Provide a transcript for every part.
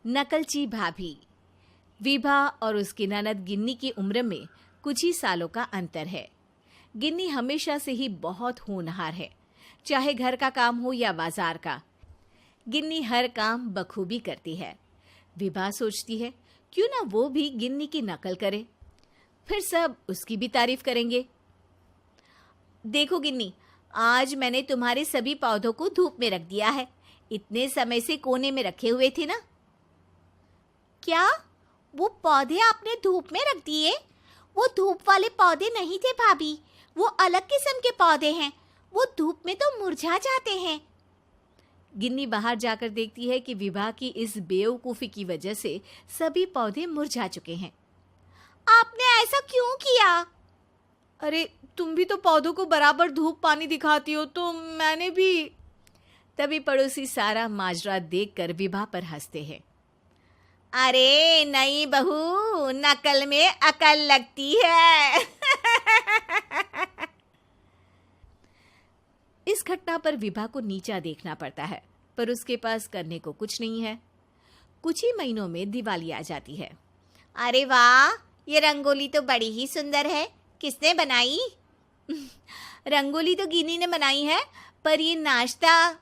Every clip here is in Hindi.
नकलची भाभी। विभा और उसकी ननद गिन्नी की उम्र में कुछ ही सालों का अंतर है। गिन्नी हमेशा से ही बहुत होनहार है, चाहे घर का काम हो या बाजार का। गिन्नी हर काम बखूबी करती है। विभा सोचती है क्यों ना वो भी गिन्नी की नकल करे, फिर सब उसकी भी तारीफ करेंगे। देखो गिन्नी, आज मैंने तुम्हारे सभी पौधों को धूप में रख दिया है। इतने समय से कोने में रखे हुए थे ना। क्या वो पौधे आपने धूप में रख दिए? वो धूप वाले पौधे नहीं थे भाभी, वो अलग किस्म के पौधे हैं। वो धूप में तो मुरझा जाते हैं। गिन्नी बाहर जाकर देखती है कि विभा की इस बेवकूफी की वजह से सभी पौधे मुरझा चुके हैं। आपने ऐसा क्यों किया? अरे तुम भी तो पौधों को बराबर धूप पानी दिखाती हो, तो मैंने भी। तभी पड़ोसी सारा माजरा देखकर विभा पर हंसते हैं। अरे नई बहू, नकल में अकल लगती है। इस घटना पर विभा को नीचा देखना पड़ता है, पर उसके पास करने को कुछ नहीं है। कुछ ही महीनों में दिवाली आ जाती है। अरे वाह, ये रंगोली तो बड़ी ही सुंदर है। किसने बनाई? रंगोली तो गिन्नी ने बनाई है, पर ये नाश्ता।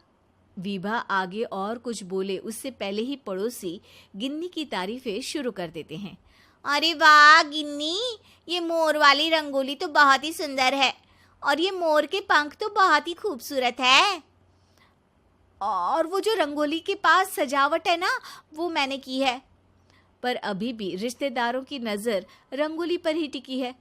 विभा आगे और कुछ बोले उससे पहले ही पड़ोसी गिन्नी की तारीफें शुरू कर देते हैं। अरे वाह गिन्नी, ये मोर वाली रंगोली तो बहुत ही सुंदर है, और ये मोर के पंख तो बहुत ही खूबसूरत है। और वो जो रंगोली के पास सजावट है ना, वो मैंने की है। पर अभी भी रिश्तेदारों की नज़र रंगोली पर ही टिकी है।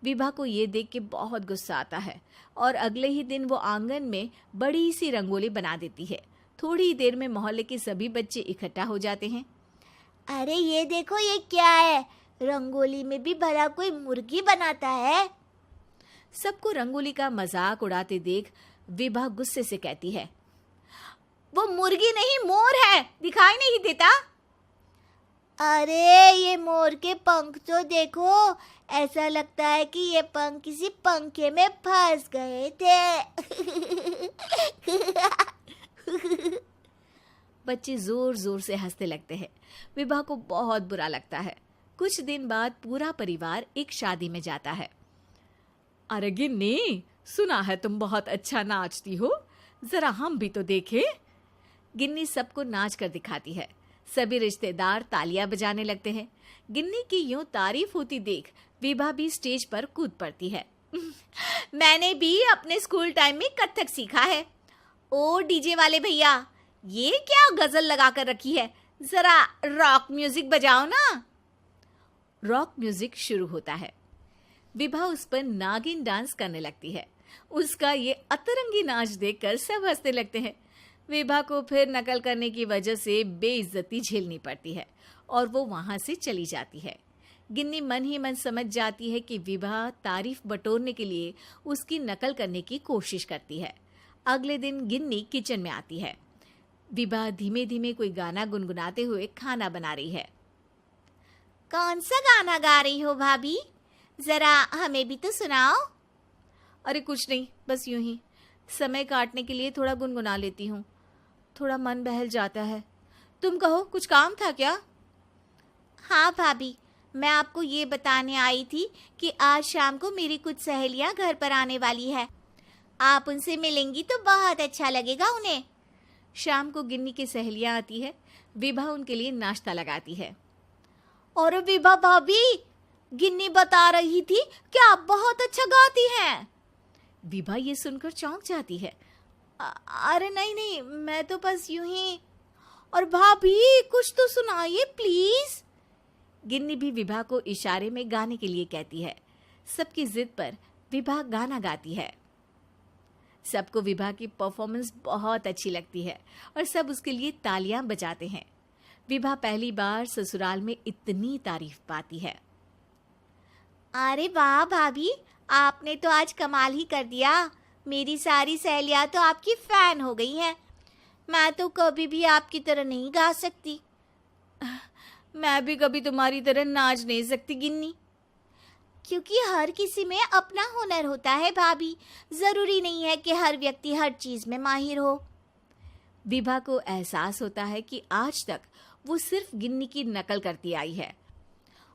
विभा को ये देख के बहुत गुस्सा आता है और अगले ही दिन वो आंगन में बड़ी सी रंगोली बना देती है। थोड़ी ही देर में मोहल्ले के सभी बच्चे इकट्ठा हो जाते हैं। अरे ये देखो, ये क्या है? रंगोली में भी भला कोई मुर्गी बनाता है? सबको रंगोली का मजाक उड़ाते देख विभा गुस्से से कहती है, वो मुर्गी नहीं मोर है, दिखाई नहीं देता? अरे ये मोर के पंख तो देखो, ऐसा लगता है कि ये पंख किसी पंखे में फंस गए थे। बच्चे जोर जोर से हंसने लगते हैं। विभा को बहुत बुरा लगता है। कुछ दिन बाद पूरा परिवार एक शादी में जाता है। अरे गिन्नी, सुना है तुम बहुत अच्छा नाचती हो, जरा हम भी तो देखें। गिन्नी सबको नाच कर दिखाती है। सभी रिश्तेदार तालियां बजाने लगते हैं। गिन्नी की यूं तारीफ होती देख विभा भी स्टेज पर कूद पड़ती है। मैंने भी अपने स्कूल टाइम में कथक सीखा है। ओ डीजे वाले भैया, ये क्या गजल लगा कर रखी है? जरा रॉक म्यूजिक बजाओ ना। रॉक म्यूजिक शुरू होता है। विभा उस पर नागिन डांस करने लगती है। उसका ये अतरंगी नाच देखकर सब हंसने लगते हैं। विभा को फिर नकल करने की वजह से बेइज्जती झेलनी पड़ती है और वो वहां से चली जाती है। गिन्नी मन ही मन समझ जाती है कि विभा तारीफ बटोरने के लिए उसकी नकल करने की कोशिश करती है। अगले दिन गिन्नी किचन में आती है। विभा धीमे धीमे कोई गाना गुनगुनाते हुए खाना बना रही है। कौन सा गाना गा रही हो भाभी? जरा हमें भी तो सुनाओ। अरे कुछ नहीं, बस यूं ही समय काटने के लिए थोड़ा गुनगुना लेती हूँ। थोड़ा मन बहल जाता है। तुम कहो, कुछ काम था क्या? हाँ भाभी, मैं आपको ये बताने आई थी कि आज शाम को मेरी कुछ सहेलियां घर पर आने वाली है। आप उनसे मिलेंगी तो बहुत अच्छा लगेगा उन्हें। शाम को गिन्नी की सहेलियां आती है। विभा उनके लिए नाश्ता लगाती है। और विभा भाभी, गिन्नी बता रही थी कि आप बहुत अच्छा गाती हैं। विभा ये सुनकर चौंक जाती है। अरे नहीं नहीं, मैं तो बस यूं ही। और भाभी कुछ तो सुनाइए प्लीज। गिन्नी भी विभा को इशारे में गाने के लिए कहती है। सबकी जिद पर विभा गाना गाती है। सबको विभा की परफॉर्मेंस बहुत अच्छी लगती है और सब उसके लिए तालियां बजाते हैं। विभा पहली बार ससुराल में इतनी तारीफ पाती है। अरे वाह भाभी, आपने तो आज कमाल ही कर दिया। मेरी सारी सहेलियां तो आपकी फैन हो गई हैं। मैं तो कभी भी आपकी तरह नहीं गा सकती। मैं भी कभी तुम्हारी तरह नाच नहीं सकती गिन्नी। क्योंकि हर किसी में अपना हुनर होता है भाभी। जरूरी नहीं है कि हर व्यक्ति हर चीज में माहिर हो। विभा को एहसास होता है कि आज तक वो सिर्फ गिन्नी की नकल करती आई है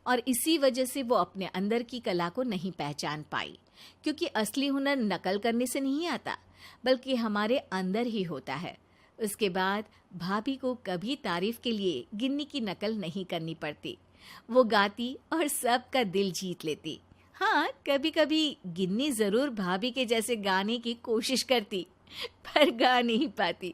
और इसी वजह से वो अपने अंदर की कला को नहीं पहचान पाई, क्योंकि असली हुनर नकल करने से नहीं आता बल्कि हमारे अंदर ही होता है। उसके बाद भाभी को कभी तारीफ के लिए गिन्नी की नकल नहीं करनी पड़ती। वो गाती और सबका दिल जीत लेती। हाँ, कभी कभी गिन्नी जरूर भाभी के जैसे गाने की कोशिश करती, पर गा नहीं पाती।